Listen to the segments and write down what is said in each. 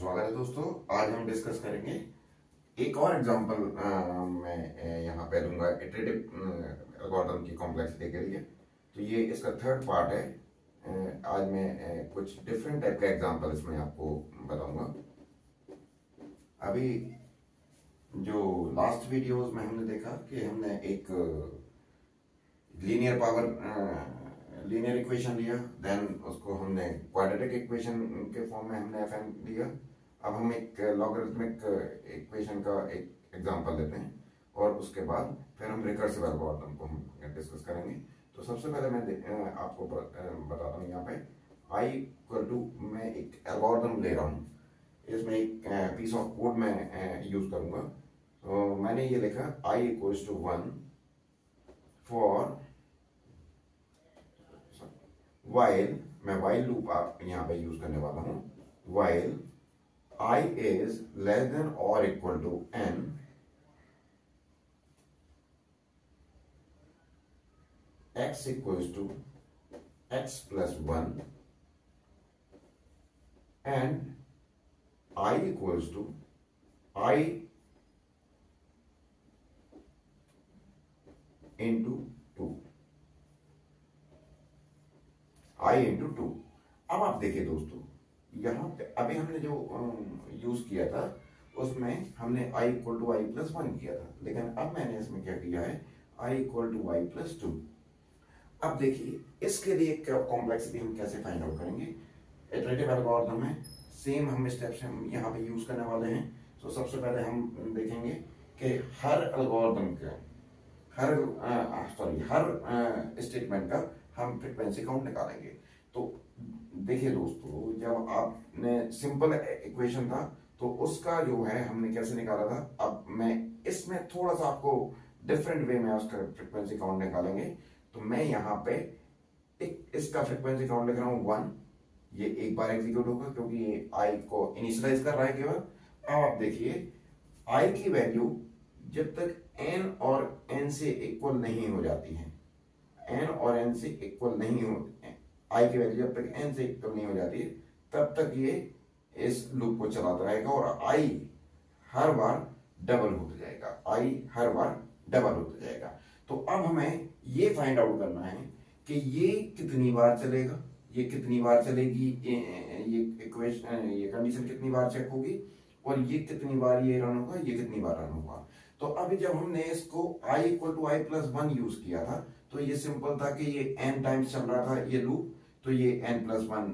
स्वागत है दोस्तों। आज हम डिस्कस करेंगे एक और एग्जांपल मैं यहाँ पे दूंगा इटरेटिव एल्गोरिथम की कॉम्प्लेक्सिटी के लिए। तो ये इसका थर्ड पार्ट है। आज मैं कुछ डिफरेंट टाइप का एग्जांपल इसमें आपको बताऊंगा। अभी जो लास्ट वीडियोस में हमने देखा कि हमने एक लीनियर इक्वेशन लिया, देन उसको हमने क्वाड्रेटिक इक्वेशन के फॉर्म में हमने fn लिया। अब हम एक लॉगरिथमिक इक्वेशन का एक एग्जांपल लेते हैं और उसके बाद फिर हम रिकर्सिव एल्गोरिथम को हम डिस्कस करेंगे। तो सबसे पहले मैं आपको बताता हूँ यहाँ पे i इक्वल टू मैं एक एल्गोरिथम ले रहा हूँ। इसमें एक पीस ऑफ कोड मैं यूज करूंगा। तो मैंने ये लिखा i equals to 1 for while, मैं while लूप आप यहाँ पे यूज करने वाला हूँ। while I is less than or equal to n x equals to x plus 1 and I equals to I into 2 i into 2। अब आप देखिए दोस्तों, यहाँ पे अभी हमने जो यूज किया था उसमें हमने i equal to I plus 1 किया था, लेकिन अब मैंने इसमें क्या किया है i equal to Y plus 2। अब देखिए इसके लिए कॉम्प्लेक्सिटी हम कैसे फाइंड आउट करेंगे। इटरेटिव एल्गोरिथम है, सेम हम स्टेप्स हम यहाँ पे यूज करने वाले हैं। तो सबसे पहले हम देखेंगे कि हर एल्गोरिथम का हर स्टेटमेंट का हम फ्रीक्वेंसी काउंट निकालेंगे। तो देखिए दोस्तों, जब आपने सिंपल इक्वेशन था तो उसका जो है हमने कैसे निकाला था, अब मैं इसमें थोड़ा सा आपको डिफरेंट वे में उसका फ्रीक्वेंसी काउंट निकालेंगे। तो मैं यहाँ पे इसका फ्रीक्वेंसी काउंट लिख रहा हूँ 1। ये एक बार एग्जीक्यूट होगा क्योंकि ये आई को इनिशियलाइज कर रहा है केवल। अब आप देखिए आई की वैल्यू जब तक n और n से इक्वल नहीं हो जाती है, n और n से इक्वल नहीं हो, i की वैल्यू जब तक n से इक्वल नहीं हो जाती है तब तक ये इस लूप को चलाता रहेगा और i हर बार डबल होता जाएगा, i हर बार डबल होता जाएगा। तो अब हमें ये फाइंड आउट करना है कि ये कितनी बार चलेगा, ये कितनी बार चलेगी, ये इक्वेशन, ये कंडीशन कितनी बार चेक होगी और ये कितनी बार ये रन होगा, ये कितनी बार रन होगा। तो अभी जब हमने इसको i equal to I plus 1 use किया था तो ये सिंपल था कि ये n टाइम्स चल रहा था ये लूप, तो ये n प्लस 1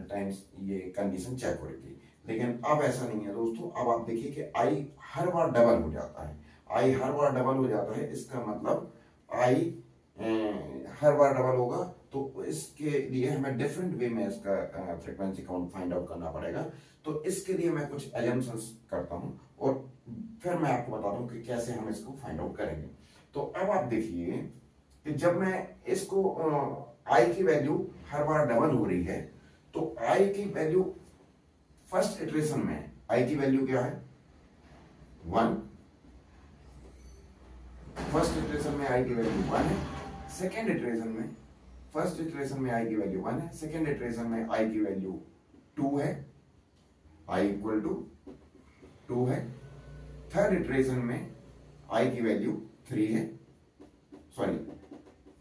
टाइम्स ये कंडीशन चेक हो रही थी। लेकिन अब ऐसा नहीं है दोस्तों। अब आप देखिए कि i हर बार डबल हो जाता है, i हर बार डबल हो जाता है। इसका मतलब i हर बार डबल होगा, तो इसके लिए हमें डिफरेंट वे में इसका फ्रीक्वेंसी काउंट फाइंड आउट करना पड़ेगा। तो इसके लिए मैं कुछ एजम्पशंस करता हूं और फिर मैं आपको बताता हूं कि कैसे हम इसको फाइंड आउट करेंगे। तो अब आप देखिए कि जब मैं इसको i की वैल्यू हर बार डबल हो रही है तो i की वैल्यू फर्स्ट इटरेशन में i की वैल्यू क्या है 1। फर्स्ट इटरेशन में i की वैल्यू 1 है। सेकेंड इटरेशन में, फर्स्ट इटरेशन में i की वैल्यू 1 है, सेकेंड इटरेशन में i की वैल्यू 2 है, i इक्वल टू 2 है। थर्ड इटरेशन में i की वैल्यू 3 है, सॉरी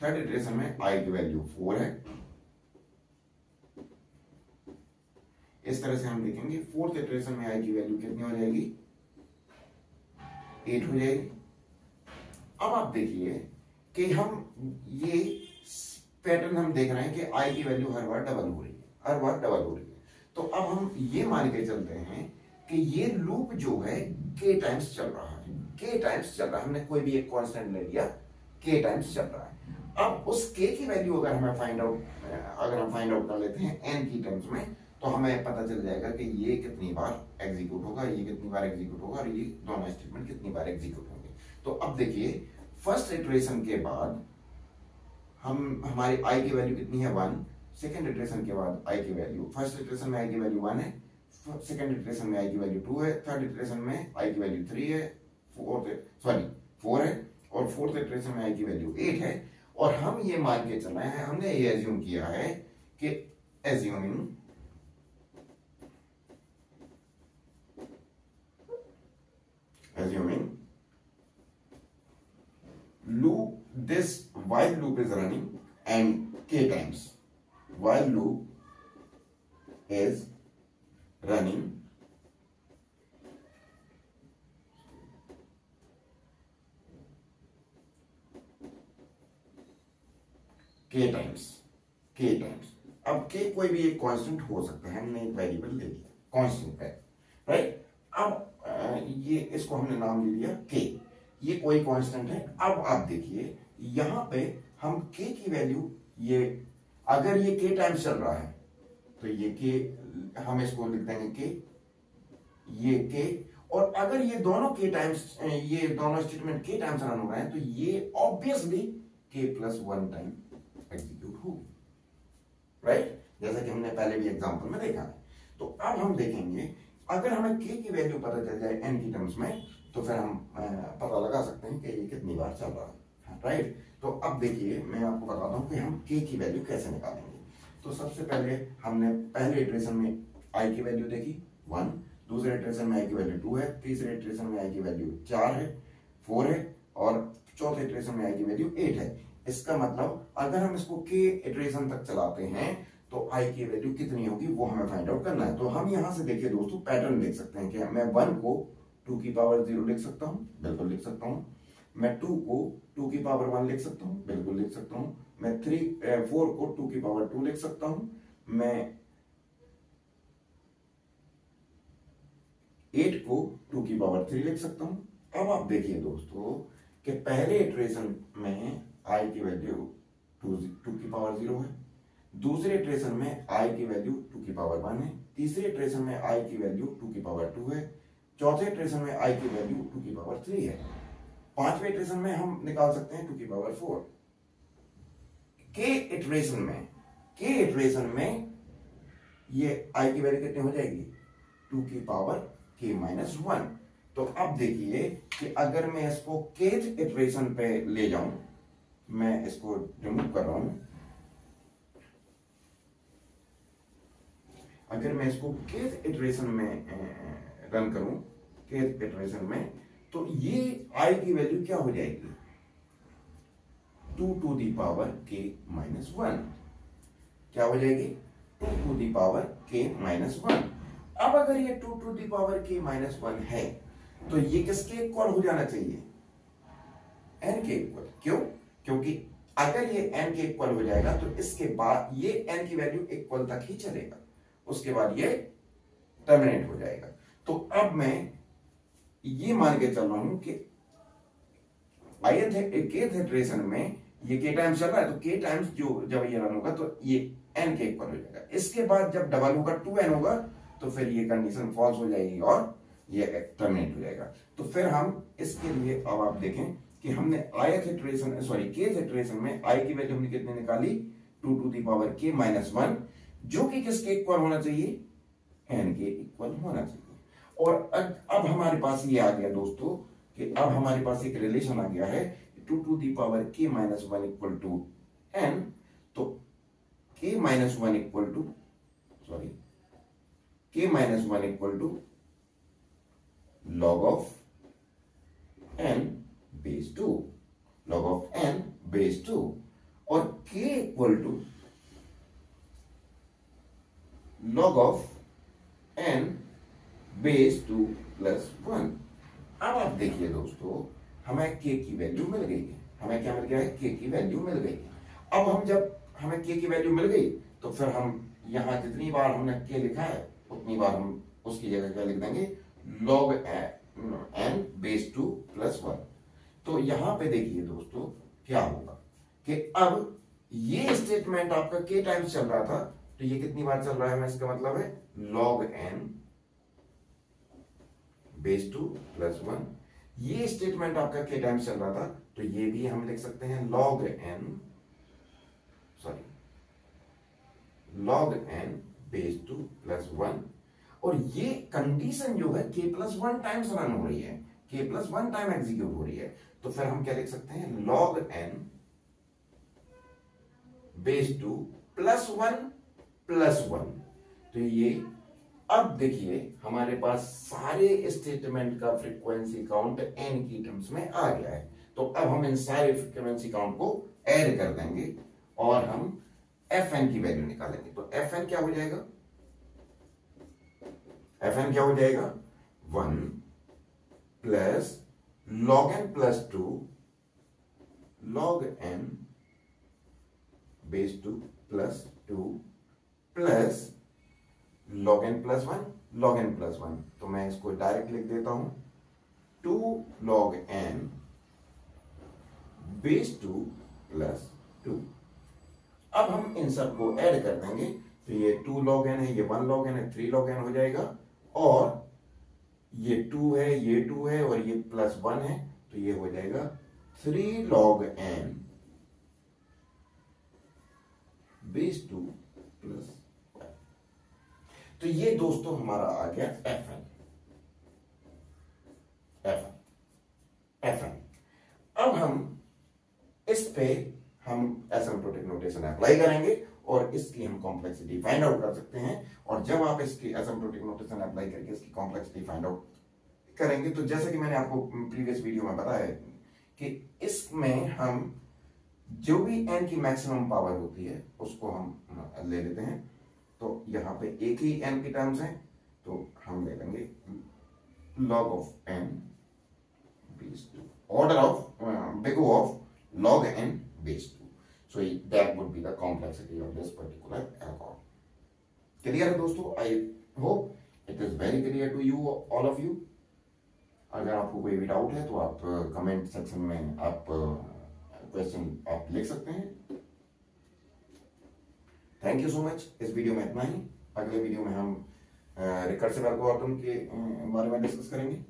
थर्ड इटरेशन में i की वैल्यू 4 है। इस तरह से हम देखेंगे फोर्थ इटरेशन में i की वैल्यू कितनी हो जाएगी 8 हो जाएगी। अब आप देखिए कि हम ये पैटर्न हम देख रहे हैं कि i की वैल्यू हर बार डबल हो रही है, हर बार डबल हो रही है। तो अब हम ये मान के चलते हैं कि ये लूप जो है k टाइम्स चल रहा है, k टाइम्स चल रहा है। हमने कोई भी एक कांस्टेंट ले लिया, k टाइम्स चल रहा है। अब उस k की वैल्यू अगर हम फाइंड आउट कर लेते हैं n की टर्म्स में, तो हमें पता चल जाएगा कि ये कितनी बार एग्जीक्यूट होगा, ये कितनी बार एग्जीक्यूट होगा और ये दोनों स्टेटमेंट कितनी बार एग्जीक्यूट होंगे। तो अब देखिए फर्स्ट इटरेशन के बाद हमारी i की वैल्यू कितनी है 1। सेकेंड इटरेशन के बाद i की वैल्यू, फर्स्ट इटरेशन में i की वैल्यू 1 है, सेकेंड इटरेशन में i की वैल्यू 2 है, थर्ड इटरेशन में i की वैल्यू 3 है, 4 है और फोर्थ इटरेशन में i की वैल्यू 8 है। और हम ये मान के चल रहे हैं, हमने ये एज्यूम किया है कि assuming this while loop is running and k times, while loop is running k times, अब k कोई भी एक कांस्टेंट हो सकता है, हमने एक वेरिएबल ले लिया कांस्टेंट है, राइट। अब ये इसको हमने नाम ले लिया k, ये कोई कांस्टेंट है। अब आप देखिए यहां पे हम k की वैल्यू, ये अगर ये k टाइम्स चल रहा है तो ये k हम इसको लिख देंगे k, ये k, और अगर ये दोनों k टाइम्स, ये दोनों स्टेटमेंट k टाइम्स रन हो रहे हैं तो ये ऑब्वियसली k+1 टाइम एग्जीक्यूट होगी, राइट, जैसा कि हमने पहले भी एग्जांपल में देखा है। तो अब हम देखेंगे अगर हमें k की वैल्यू पता चल जाए n की टर्म्स में तो फिर हम पता लगा सकते हैं कि ये कितनी बार चल रहा है, राइट। तो अब देखिए मैं आपको बताता हूं कि हम k की वैल्यू कैसे निकालेंगे। तो सबसे पहले हमने पहले इटरेशन में i की वैल्यू देखी 1, दूसरे इटरेशन में i की वैल्यू 2 है, तीसरे इटरेशन में i की वैल्यू 4 है, 4 है, और चौथे इटरेशन में i की वैल्यू 8 है। इसका मतलब अगर हम इसको k इटरेशन तक चलाते हैं तो i की वैल्यू कितनी होगी वो हमें फाइंड आउट करना है। तो हम यहां से देखिए दोस्तों पैटर्न देख सकते हैं कि मैं 1 को 2 की पावर 0 लिख सकता हूं, बिल्कुल लिख सकता हूं। मैं 2 को 2 की पावर 1 लिख सकता हूं, बिल्कुल लिख सकता हूं। मैं 4 को 2 की पावर 2 लिख सकता हूं। मैं 8 को 2 की पावर 3 लिख सकता हूं। अब आप देखिए दोस्तों कि पहले इटरेशन में i की वैल्यू 2 की पावर 0 है, दूसरे इटरेशन में i की वैल्यू 2 की पावर 1 है, तीसरे इटरेशन में i की वैल्यू 2 की पावर 2 है, चौथे इटरेशन में i की वैल्यू 2 की पावर 3 है, पांचवें इटरेशन में हम निकाल सकते हैं 2 की पावर 4। के इटरेशन में ये i की वैल्यू कितनी हो जाएगी 2 की पावर k-1। तो अब देखिए कि अगर मैं इसको केथ इटरेशन पे ले जाऊं, मैं इसको रिमूव कर रहा हूं, अगर मैं इसको केथ इटरेशन में रन करूं, केथ इटरेशन में, तो ये i की वैल्यू क्या हो जाएगी 2 टू दी पावर k-1, क्या हो जाएगी 2 टू दी पावर k-1। अब अगर ये 2 टू दी पावर k-1 है तो ये किसके इक्वल हो जाना चाहिए n के इक्वल। क्यों? क्योंकि अगर ये n के इक्वल हो जाएगा तो इसके बाद ये n की वैल्यू इक्वल तक ही चलेगा, उसके बाद ये टर्मिनेट हो जाएगा। तो अब मैं ये मान के चल रहा हूं कि केथ इटरेशन में ये k टाइम्स चल रहा है, तो k टाइम्स जो जब ये रन होगा तो ये n के इक्वल हो जाएगा। इसके बाद जब डबल होगा 2n होगा तो फिर ये कंडीशन फॉल्स हो जाएगी और ये टर्मिनेट हो जाएगा। तो फिर हम इसके लिए अब आप देखें कि हमने केथ इटरेशन में i की वैल्यू हमने कितनी निकाली 2 टू दी पावर k-1, जो कि किसके इक्वल होना चाहिए n के इक्वल होना चाहिए। और अब हमारे पास ये आ गया दोस्तों कि अब हमारे पास एक रिलेशन आ गया है 2 to the power k-1 equal to n। तो k-1 equal to log of n base 2, log of n base 2, और k equal to log of n base 2 plus 1। अब आप देखिए दोस्तों हमें k की वैल्यू मिल गई है, हमें क्या मिल गया है k की वैल्यू मिल गई है। अब हम जब हमें k की वैल्यू मिल गई तो फिर हम यहां जितनी बार हमने k लिखा है उतनी बार हम उसकी जगह क्या लिख देंगे log n base 2 प्लस 1। तो यहां पे देखिए दोस्तों क्या होगा कि अब ये स्टेटमेंट आपका k टाइम्स चल रहा था तो ये कितनी बार चल रहा है, हमें इसका मतलब है log n base 2 प्लस 1। ये स्टेटमेंट आपका k टाइम्स चल रहा था तो ये भी हम लिख सकते हैं log n base 2 प्लस 1। और ये कंडीशन जो है k+1 टाइम्स रन हो रही है, k+1 टाइम एग्जीक्यूट हो रही है, तो फिर हम क्या लिख सकते हैं log n base 2 प्लस 1। तो ये अब देखिए हमारे पास सारे स्टेटमेंट का फ्रीक्वेंसी काउंट n की टर्म्स में आ गया है। तो अब हम इन सारे फ्रीक्वेंसी काउंट को ऐड कर देंगे और हम Fn की वैल्यू निकालेंगे। तो Fn क्या हो जाएगा? Fn क्या हो जाएगा? 1 plus log n plus 2 log n base 2 plus 2 plus log n plus 1 log n plus 1। तो मैं इसको डायरेक्ट लिख देता हूं 2 log n बेस 2 प्लस 2। अब हम इन सबको ऐड कर देंगे तो ये 2 log n है, ये 1 log n है, 3 log n हो जाएगा और ये 2 है, ये 2 है और ये प्लस 1 है तो ये हो जाएगा 3 log n बेस 2 प्लस 1। तो ये दोस्तों हमारा आ गया Fn। अब हम इस पे हम एसिम्प्टोटिक नोटेशन अप्लाई करेंगे और इसकी हम कॉम्प्लेक्सिटी फाइंड आउट कर सकते हैं। और जब आप इसकी एसिम्प्टोटिक नोटेशन अप्लाई करके इसकी कॉम्प्लेक्सिटी फाइंड आउट करेंगे तो जैसा कि मैंने आपको प्रीवियस वीडियो में बताया कि इसमें हम जो भी n की मैक्सिमम पावर होती है उसको हम ले लेते हैं। तो यहां पे एक ही n की टर्म्स हैं तो हम ले लेंगे log of n base 2, order of big O of log n base 2. So that would be the complexity of this particular alcohol. Clear है दोस्तों? I hope it is very clear to you, all of you. अगर आपको कोई भी doubt है तो आप comment section में आप क्वेश्चन आप लिख सकते हैं। Thank you so much. इस वीडियो में इतना ही। अगले वीडियो में हम रिकर्सिव एल्गोरिथम के बारे में डिस्कस करेंगे।